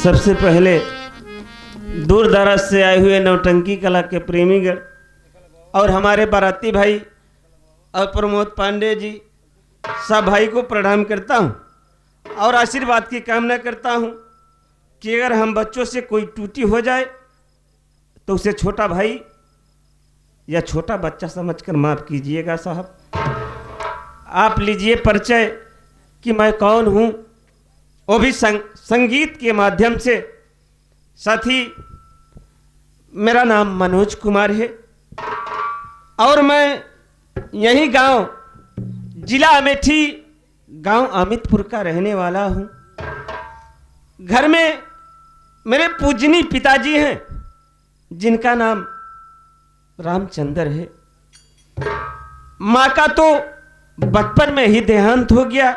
सबसे पहले दूर दराज से आए हुए नौटंकी कला के प्रेमीगण और हमारे बाराती भाई और प्रमोद पांडे जी सब भाई को प्रणाम करता हूँ और आशीर्वाद की कामना करता हूँ कि अगर हम बच्चों से कोई त्रुटि हो जाए तो उसे छोटा भाई या छोटा बच्चा समझकर माफ़ कीजिएगा साहब। आप लीजिए परिचय कि मैं कौन हूँ, वो भी संगीत के माध्यम से। साथ ही मेरा नाम मनोज कुमार है और मैं यही गांव जिला अमेठी गांव अमितपुर का रहने वाला हूँ। घर में मेरे पूजनीय पिताजी हैं जिनका नाम रामचंद्र है। माँ का तो बचपन में ही देहांत हो गया।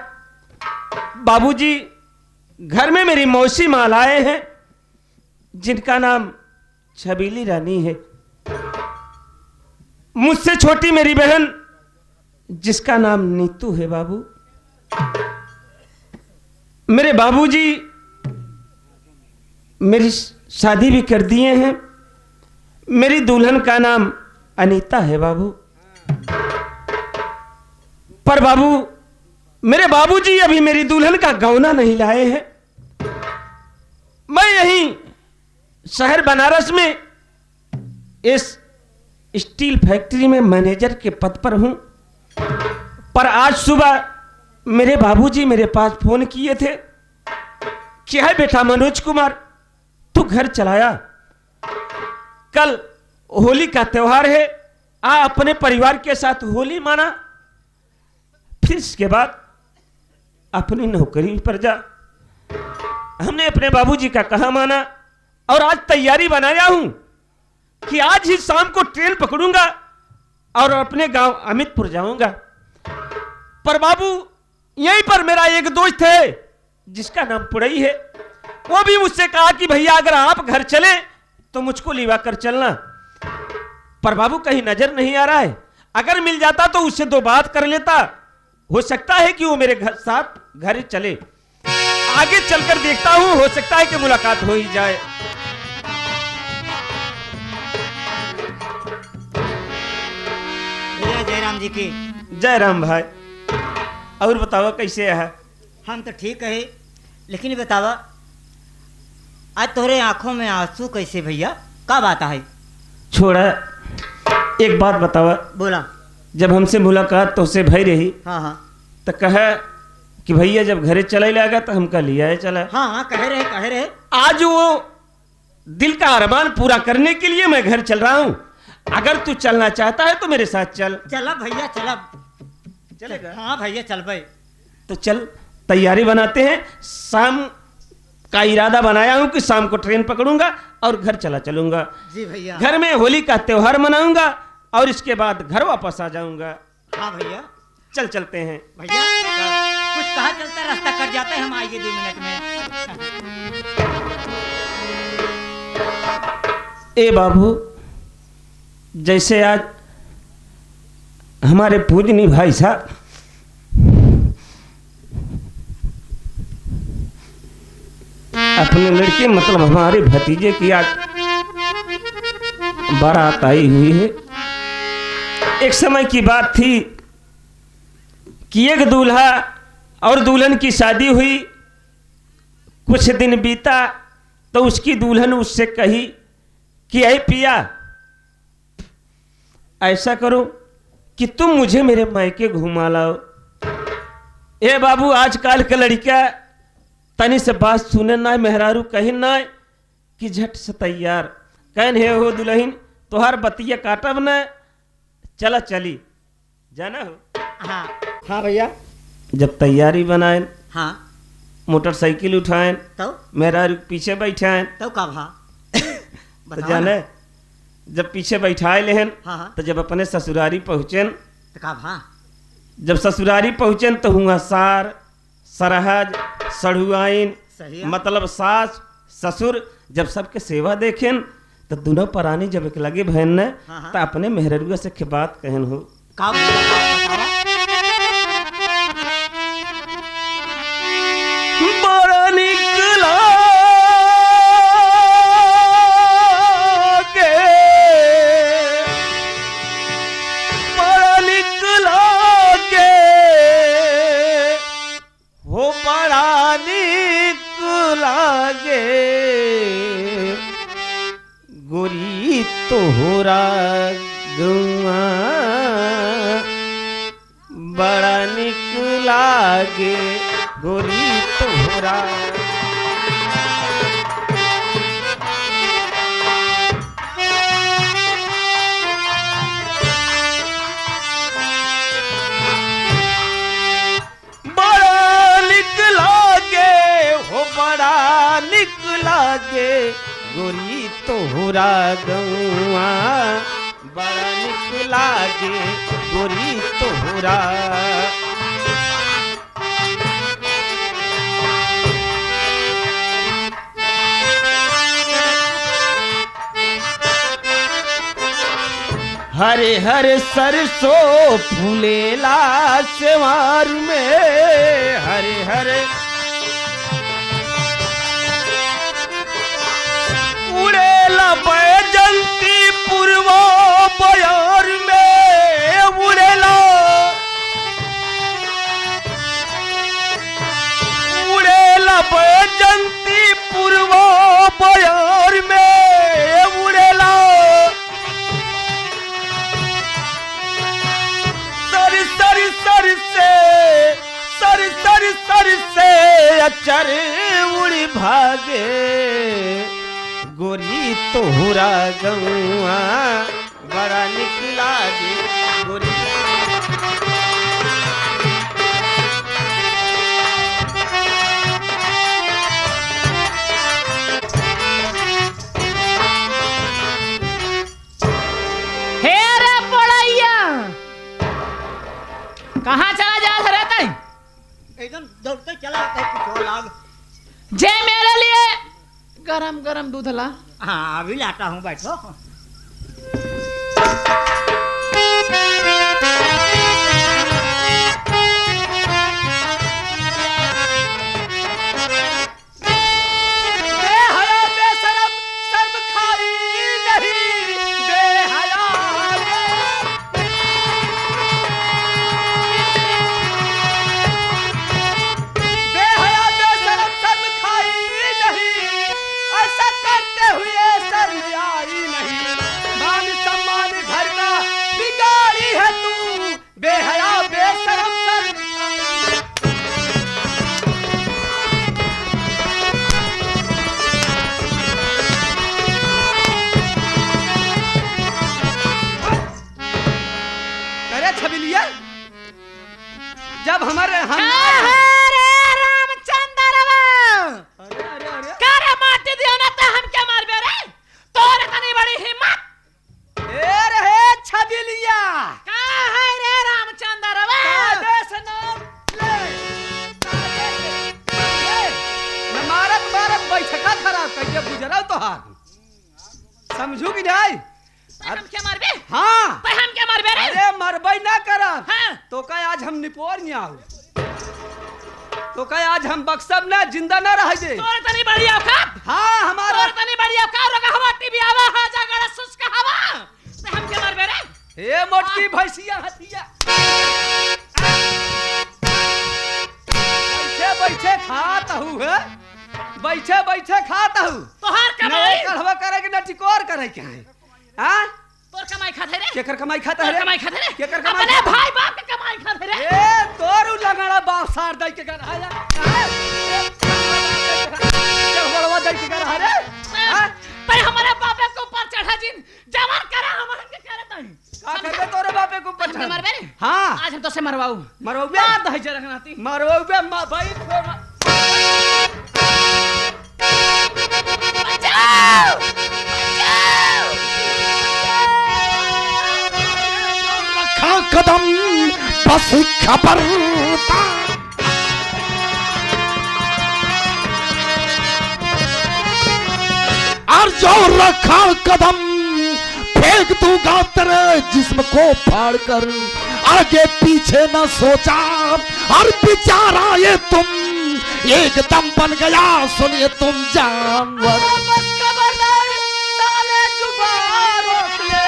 बाबूजी घर में मेरी मौसी मालाएं हैं जिनका नाम छबीली रानी है। मुझसे छोटी मेरी बहन जिसका नाम नीतू है। बाबू मेरे बाबूजी मेरी शादी भी कर दिए हैं। मेरी दुल्हन का नाम अनीता है बाबू। पर बाबू मेरे बाबूजी अभी मेरी दुल्हन का गौना नहीं लाए हैं। मैं यहीं शहर बनारस में इस स्टील फैक्ट्री में मैनेजर के पद पर हूं। पर आज सुबह मेरे बाबूजी मेरे पास फोन किए थे, क्या है बेटा मनोज कुमार, तू घर चलाया, कल होली का त्योहार है, आ अपने परिवार के साथ होली माना, फिर इसके बाद अपनी नौकरी पर जा। हमने अपने बाबूजी का कहा माना और आज तैयारी बनाया हूं कि आज ही शाम को ट्रेन पकड़ूंगा और अपने गांव अमितपुर जाऊंगा। पर बाबू यहीं पर मेरा एक दोस्त है जिसका नाम पुड़ई है। वो भी मुझसे कहा कि भैया अगर आप घर चले तो मुझको लिवा कर चलना। पर बाबू कहीं नजर नहीं आ रहा है। अगर मिल जाता तो उससे दो बात कर लेता, हो सकता है कि वो मेरे साथ घर चले। आगे चलकर देखता हूं, हो सकता है कि मुलाकात हो ही जाए। जय राम जी की जय राम भाई। और बताओ कैसे है? हम तो ठीक है, लेकिन बतावा आज तोरे आंखों में आंसू कैसे भैया, का बात है? छोड़ा, एक बात बतावा। बोला। जब हमसे मुलाकात तो उसे भई रही, हाँ तो कहा कि भैया जब घरे चला लगा तो हमका लिया है चला। हाँ कह रहे आज वो दिल का अरमान पूरा करने के लिए मैं घर चल रहा हूँ। अगर तू चलना चाहता है तो मेरे साथ चल। चला भैया चला। चलेगा? हाँ भैया चल भाई। तो चल तैयारी बनाते हैं। शाम का इरादा बनाया हूं कि शाम को ट्रेन पकड़ूंगा और घर चलूंगा। जी भैया। घर में होली का त्योहार मनाऊंगा और इसके बाद घर वापस आ जाऊंगा। हाँ भैया चलते हैं भैया। कुछ कहा चलता रास्ता कट जाता है, हम आएंगे 2 मिनट में। ए बाबू, जैसे आज हमारे पूजनी भाई साहब अपने लड़के मतलब हमारे भतीजे की आज बारात आई हुई है। एक समय की बात थी कि एक दूल्हा और दुल्हन की शादी हुई। कुछ दिन बीता तो उसकी दुल्हन उससे कही कि ऐ पिया, ऐसा करो कि तुम मुझे मेरे मायके घुमा लाओ। ए बाबू, आजकल के लड़का तनी से बात सुने ना, मेहरारू कहीं ना कि झट से तैयार कहन हे हो दुल्हन तोहार बतिया काटब न, चला चली जाना हो। हाँ भैया। जब तैयारी बनाए, हाँ मोटरसाइकिल उठाएं, तो मेहरारू पीछे बैठाएं, तो का भा तो जाने जब पीछे बैठाए लेहन, हाँ। तो जब अपने ससुरारी पहुंचेन, तो का भा जब ससुरारी पहुंचेन तो हुआ सार सरहज सढ़ुआइन मतलब सास ससुर जब सबके सेवा देखेन तो दोनों परानी जब एक लगे बहन ने तो अपने मेहरुआ से के बात कहन हो। बड़ा निकला तोहरा गौआ बड़ा निक लागे गोरी तोहरा। बड़ा निक लागे गोरी तोहरा गौआ बड़ा निक लागे गोरी तोहरा। हरे हरे सरसों फूलेला सेवार में हरे हरे उड़ेला बैजंती पूर्वा बयार में उड़ेला बैजंती पूर्वा बयार में उड़ेला सर से अचर उड़ी भागे गोरी तोहरा गौआ बड़ा निक लागे गोरी। हे रे पड़ैया कहाँ चला जा रहता है? एकदम दौड़ते चला लाग। जे मेरे लिए गरम गरम दूध ला। हाँ अभी लाता हूँ बैठो। बेहया बेशरम शर्म खाई नहीं बेहया बेहया बेशरम शर्म खाई नहीं ऐसा करते हुए शर्म आई नहीं मान सम्मान घर का बिगाड़ी है तू बेहया बेशरम शर्म। अरे छबिलिया जब हमारे हम अरे अरे अरे करे माटी दियो ना तो हम क्या मारबे रे? तोरे तनी बड़ी हिम्मत ए रे छबिलिया का है रे रामचंद्रवा? आदेश नाम ले न मारत मारत बैठका खराब कहिए गुजराओ तोहार समझू कि जाए हम क्या मारबे? हाँ पे हम क्या मारबे रे? अरे मरबई ना करब हाँ। तो कह आज हम निपोर नहीं आओ तो कह आज हम बक्सब ना जिंदा ना रह जे। तोरे तनी बड़ी औकात। हाँ हमारा तोरे तनी बड़ी औकात रोगा हवा टीवी आवा हा जागड़ा शुष्क हवा पे हम क्या मारबे रे? ए मोटकी भैंसिया हथिया बैठे बैठे खाता हूँ है बैठे बैठे खाता हूँ तोहार कमाई नहीं कढ़वा करे कि न टिकोर करे के है हाँ तोर कमाई खाते रे? केकर कमाई खाता तोर है कमाई खाते रे? केकर कमाई अपने भाई बाप के कमाई खाते रे? ए तोरू लगड़ा बाप सार दई के घर आया जब बड़वा दई के घर आ रे हां पे हमारे बापे के ऊपर चढ़ा जिन जवान करा हम के करे तई का करबे तोरे बापे को ऊपर हम मरबे रे? हां आज हम तो से मरवाऊ मरौबे बात है जे रखनाती मरौबे भाई बचाओ बचाओ रखा कदम बस खबरदार और जो रखा कदम फेंक दूंगा तेरे जिस्म को फाड़ कर आगे पीछे न सोचा और बेचारा ये तुम एकदम बन गया सुनिए तुम जानवर। बस खबरदार साले जुबान रोक ले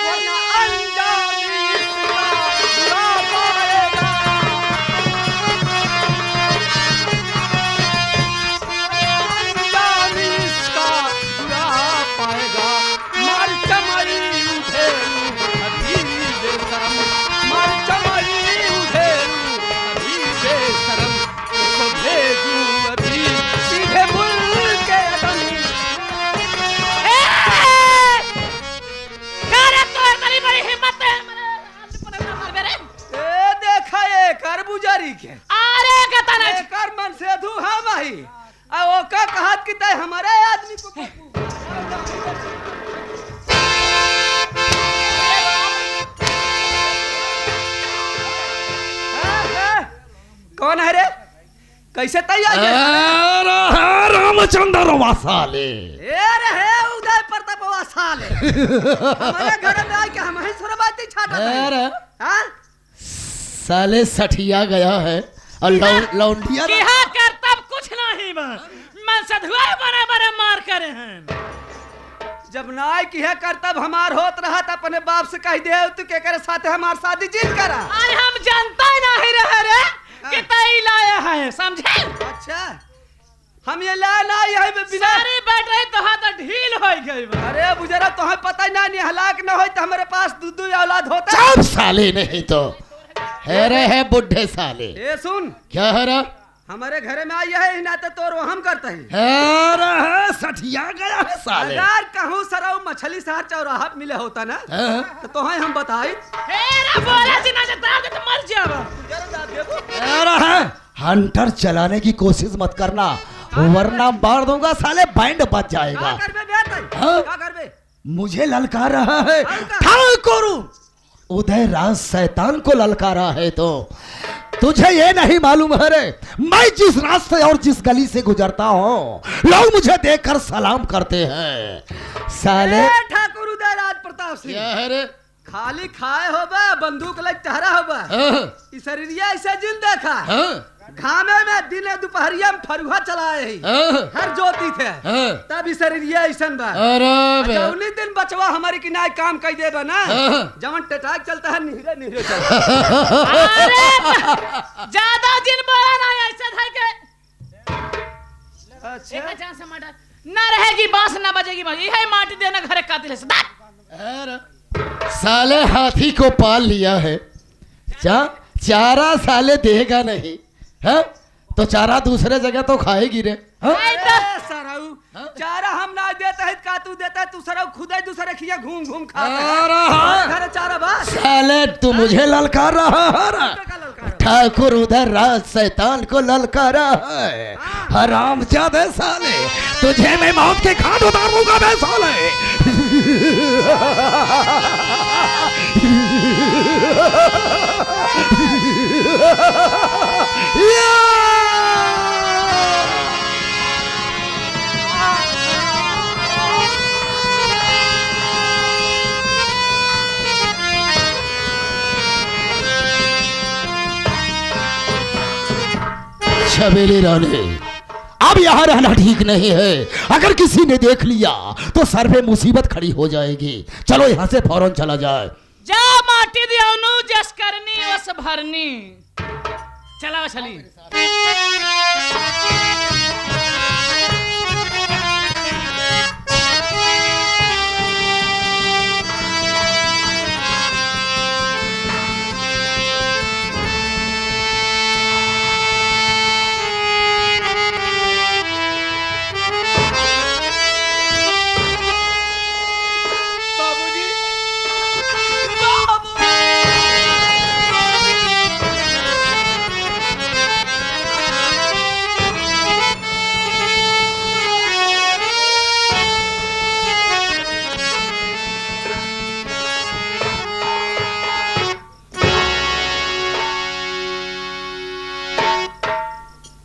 वरना अंजाम इसका बुरा पाएगा अंजाम इसका बुरा पाएगा मार चमड़ी पुजारी के अरे कहता ना एकर मन से धू हम ही आ ओका कहत कि तय हमारे आदमी को कौन है रे? कैसे तैयार रामचंद्र वासाले रे उदय प्रताप वासाले हमारे घर में आके हम ही सुरबाती छाटा हां साले सठिया गया है और लौंडिया क्या करतब कुछ नहीं मन सधुआ बने बने मार करे हैं। जब नाय की है करतब हमार होत रहा त अपने बाप से कह दे तू के करे साथे हमार शादी जीत करा। अरे हम जानता ही नहीं रहे रे कि तई लाया है समझे। अच्छा हम ये ला ना यही में बिना सारी बैठ रही तो हाथ ढील हो गई। अरे बुजरा तो हमें पता ही नहीं हलाक न होई तो हमारे पास दू औलाद होता। सब साले नहीं तो है रे है बुढ़े साले। ए सुन क्या है रा? हमारे घर में आई है ना तो तोर हम करते हैं। है सठिया गया है साले। अगर कहूँ सराउ मछली शहर चौराहा मिले होता ना तो हम बताई बोला जी ना तो मर जाओ। हंटर चलाने की कोशिश मत करना वरना मार दूंगा साले बैंड बच जाएगा। मुझे ललकार रहा है ठाकुर उदय राज शैतान को ललकारा है तो तुझे ये नहीं मालूम है रे मैं जिस रास्ते और जिस गली से गुजरता हूँ लोग मुझे देखकर सलाम करते हैं साले। ठाकुर उदय राज प्रताप सिंह क्या है रे? खाली खाए होबा बंदूक लग टहरा होबा इस शरीरिया ऐसा जिन देखा घामे में दिन दोपहरिया में फरुहा चलाए ही हर ज्योति थे तब इस शरीरिया ऐसा बा। अच्छा उन्हीं दिन बचवा हमारी की नाय काम कह दे ना जवन टटाक चलता है निहरे निहरे चलता। ज्यादा जिन बोला ना ऐसा था के अच्छा जान से मर्डर ना रहेगी बांस ना बजेगी बांस यही माटी देना घरे कातिल है। साले हाथी को पाल लिया है चारा साले देगा नहीं है तो चारा दूसरे जगह तो खाएगी रे। सराऊ चारा हम ना देता है का तू देता है तू सराऊ खुद ही दूसरे खिया घूम घूम खाता है चारा बस। साले तू मुझे ललकार रहा है ठाकुर उधर राज शैतान को ललकारा है हराम जादे साले तुझे मैं मौत के घाट उतार दूंगा बे साले। छबेली रानी अब यहाँ रहना ठीक नहीं है अगर किसी ने देख लिया तो सर पे मुसीबत खड़ी हो जाएगी। चलो यहाँ से फौरन चला जाए। जा माटी दियानु जस करनी वस भरनी चला चली।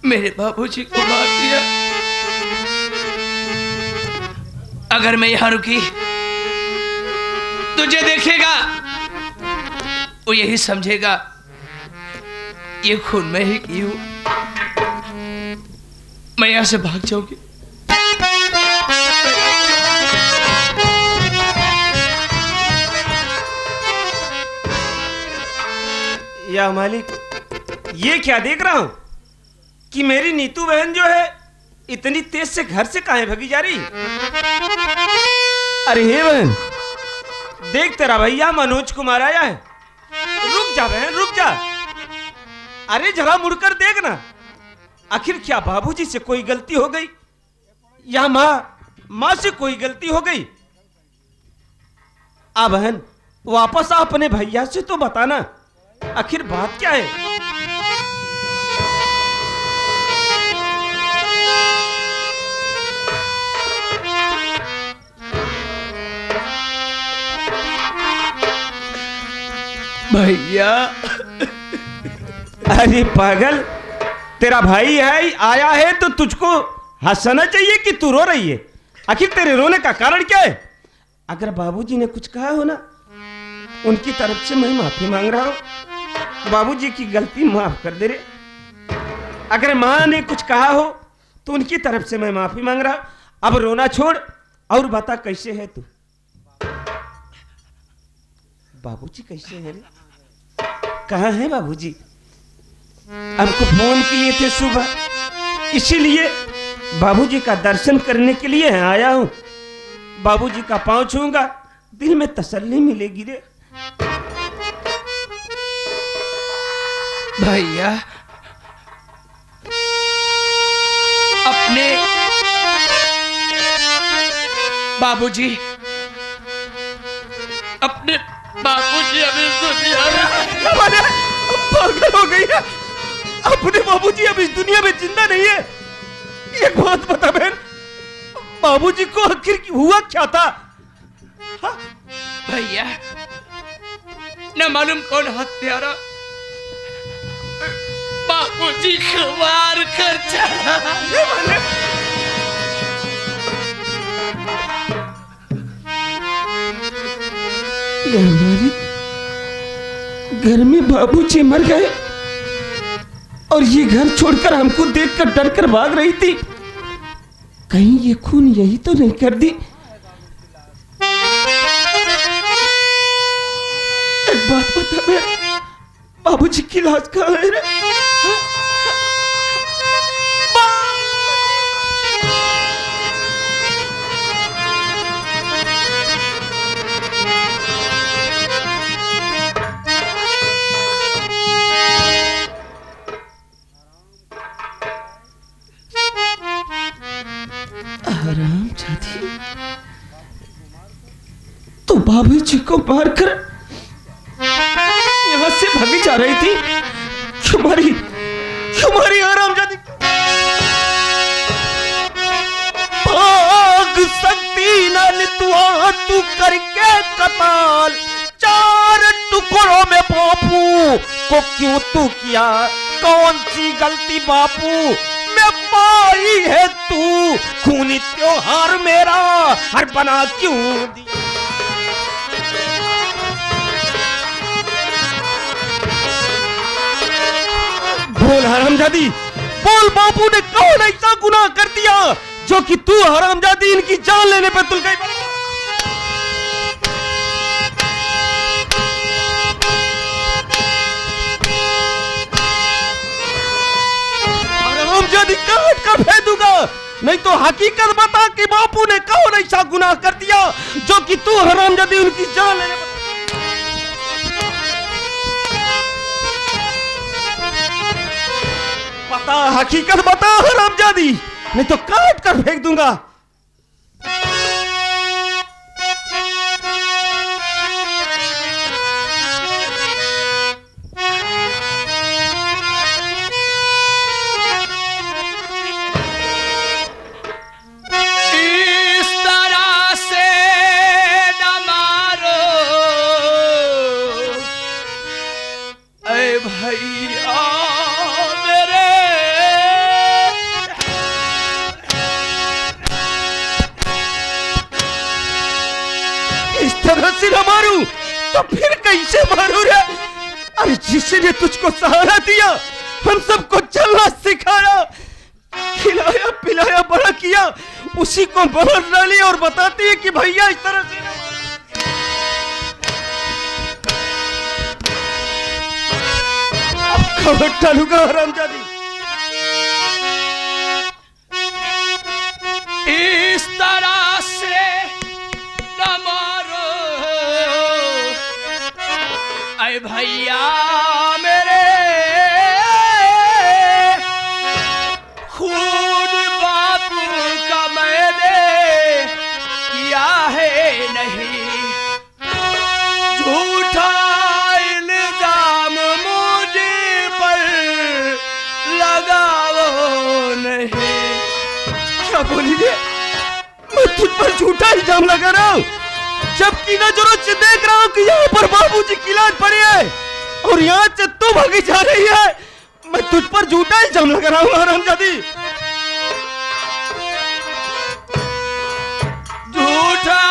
मेरे बाबूजी को मार दिया। अगर मैं यहां रुकी तुझे देखेगा वो यही समझेगा ये खून में ही की हूं। मैं यहां से भाग जाऊंगी। या मालिक ये क्या देख रहा हूं कि मेरी नीतू बहन जो है इतनी तेज से घर से काहे भगी जा रही। अरे हे बहन देख तेरा भैया मनोज कुमार आया है। रुक जा बहन रुक जा। अरे जरा मुड़कर देखना आखिर क्या बाबूजी से कोई गलती हो गई या माँ से कोई गलती हो गई। आ बहन वापस आ अपने भैया से तो बताना आखिर बात क्या है। भैया अरे पागल, तेरा भाई है आया है तो तुझको हंसना चाहिए कि तू रो रही है? आखिर तेरे रोने का कारण क्या है? अगर बाबूजी ने कुछ कहा हो ना, उनकी तरफ से मैं माफी मांग रहा हूं। बाबूजी की गलती माफ कर दे रे। अगर माँ ने कुछ कहा हो तो उनकी तरफ से मैं माफी मांग रहा हूं। अब रोना छोड़ और बता कैसे है तू? बाबूजी कैसे है रे? कहाँ है बाबूजी? हमको फोन किए थे सुबह, इसीलिए बाबूजी का दर्शन करने के लिए आया हूं। बाबूजी का पांव छूंगा, दिल में तसल्ली मिलेगी रे। भैया अपने बाबूजी अभी इस दुनिया में पागल हो गई है। अपने बाबूजी अब इस दुनिया में जिंदा नहीं है। एक बात बता बहन, बाबूजी को आखिर हुआ क्या था? हाँ? भैया न मालूम कौन हत्यारा बाबूजी को मार कर चला। हमारे घर में बाबूजी मर गए और ये घर छोड़कर हमको देखकर डरकर भाग रही थी। कहीं ये खून यही तो नहीं कर दी? एक बात बता मैं, बाबूजी की लाश कहाँ है रे? हरामजादी, तो बाबूजी को मारकर यहां से भागी जा रही थी। तुम्हारी हरामजादी भाग सकती न तू करके कताल। 4 टुकड़ों में बापू को क्यों तू किया? कौन सी गलती बापू में पाई है तू? खूनी त्योहार मेरा हर बना क्यों दिया? बोल हरामजादी, बोल बापू ने कौन ऐसा गुनाह कर दिया जो कि तू हरामजादी इनकी जान लेने पे तुल गई? हरामजादी काट कर फेंक दूंगा, नहीं तो हकीकत बता कि बापू ने कौन ऐसा गुनाह कर दिया जो कि तू हरामजादी उनकी जान लेने पे। बता, हकीकत बता हरामजादी, नहीं तो काट कर फेंक दूंगा। इस तरह से न मारो ऐ भैया मेरे। इस तरह से न मारू तो फिर कैसे मारू रे? अरे जिसने तुझको सहारा दिया, हम सबको चलना सिखाया, खिलाया पिलाया बड़ा किया, उसी को मार डाली और बताती है कि भैया इस तरह से अब खबर डालूंगा हरामजादी। इस तरह से न मारो ऐ भैया मेरे। खून बापू का मैंने किया है नहीं, झूठा इल्जाम मुझे पर लगाओ नहीं। क्या बोली रे? मैं तुझ पर झूठा इल्जाम लगा रहा हूं, जब आपकी नजरों से देख रहा हूं कि यहाँ पर बाबूजी की लाश पड़ी है और यहाँ से तू भागी जा रही है। मैं तुझ पर झूठा इल्जाम लगा रहा हूँ हरामजादी। झूठा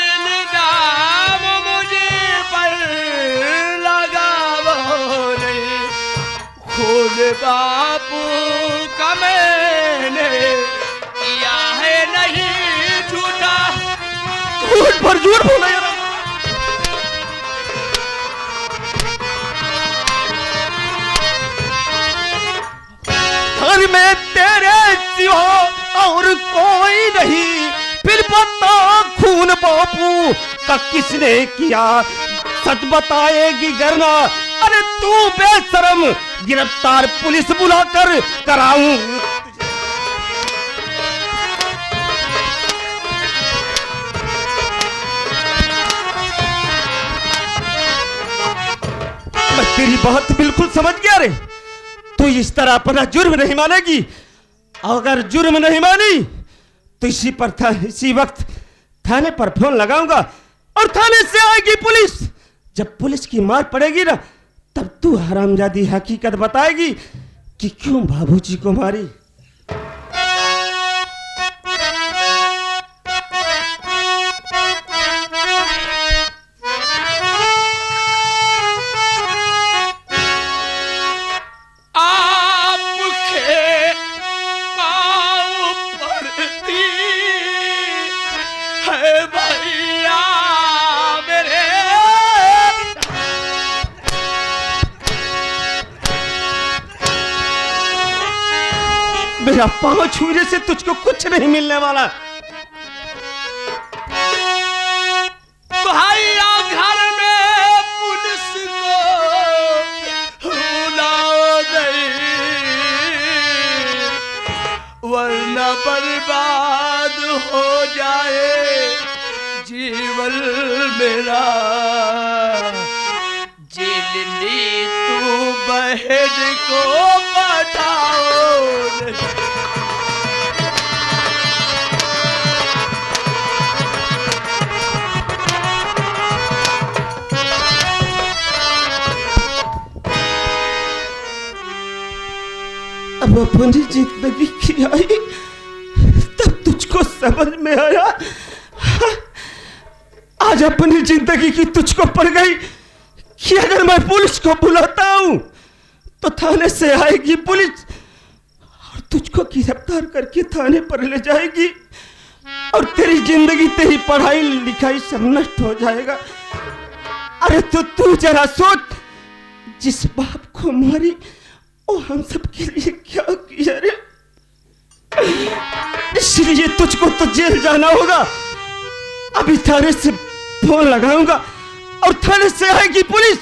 इल्जाम मुझे पर लगाओ नहीं, खुद बापू का मैंने किया है नहीं झूठा। झूठ पर झूठ बोला यार। घर में तेरे सिवा और कोई नहीं, फिर बता खून बापू का किसने किया, सच बताएगी गरना। अरे तू बेशरम, गिरफ्तार पुलिस बुलाकर कराऊं। मैं तेरी बात बिल्कुल समझ गया रे। तू इस तरह अपना जुर्म नहीं मानेगी। अगर जुर्म नहीं मानी तो इसी वक्त थाने पर फोन लगाऊंगा और थाने से आएगी पुलिस। जब पुलिस की मार पड़ेगी ना, तब तू हरामजादी हकीकत बताएगी कि क्यों बाबूजी को मारी। मेरा पांव छूने से तुझको कुछ नहीं मिलने वाला। भैया घर में पुलिस को बुलाओ नहीं, वरना बर्बाद हो जाए जीवन मेरा। जिलनी तू बहन को बताओ नहीं। अब अपनी जिंदगी की आई तब तुझको समझ में आया। आज अपनी जिंदगी की तुझको पड़ गई कि अगर मैं पुलिस को बुलाता हूं तो थाने से आएगी पुलिस और तुझको गिरफ्तार करके थाने पर ले जाएगी और तेरी जिंदगी, तेरी पढ़ाई लिखाई सब नष्ट हो जाएगा। अरे तो तू जरा सोच, जिस बाप को मारी वो हम सब के लिए क्या किया रे। इसलिए तुझको तो जेल जाना होगा। अभी थाने से फोन लगाऊंगा और थाने से आएगी पुलिस,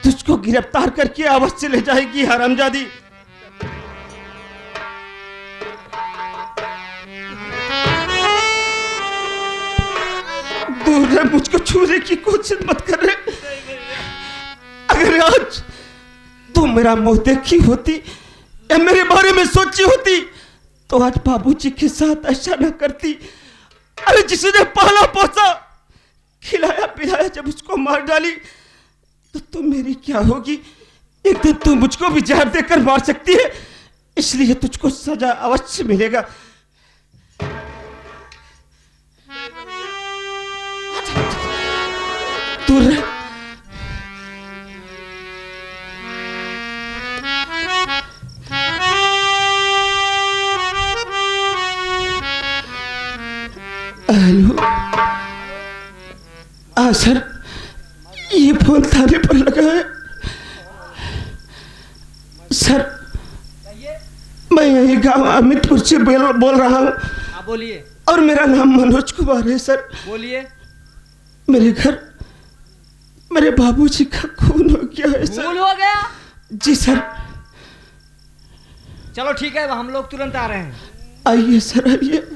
तुझको गिरफ्तार करके अवश्य ले जाएगी हरामजादी। दूर रह, मुझको छूने की कोशिश मत कर रहे। अगर आज तू मेरा मुंह देखी होती या मेरे बारे में सोची होती तो आज बाबूजी के साथ ऐसा न करती। अरे जिसने पाला पोसा खिलाया पिलाया जब उसको मार डाली तो तुम मेरी क्या होगी। एक दिन तू मुझको भी जहर देकर मार सकती है, इसलिए तुझको सजा अवश्य मिलेगा। दूर रह। हेलो, सर, ये फोन थाने पर लगा है। सर, मैं यही गांव अमितपुर से बोल रहा हूँ। हाँ बोलिए। और मेरा नाम मनोज कुमार है। सर बोलिए। मेरे घर मेरे बाबूजी का खून हो गया है सर। खून हो गया? जी सर। चलो ठीक है, हम लोग तुरंत आ रहे हैं। आइए सर, आइए।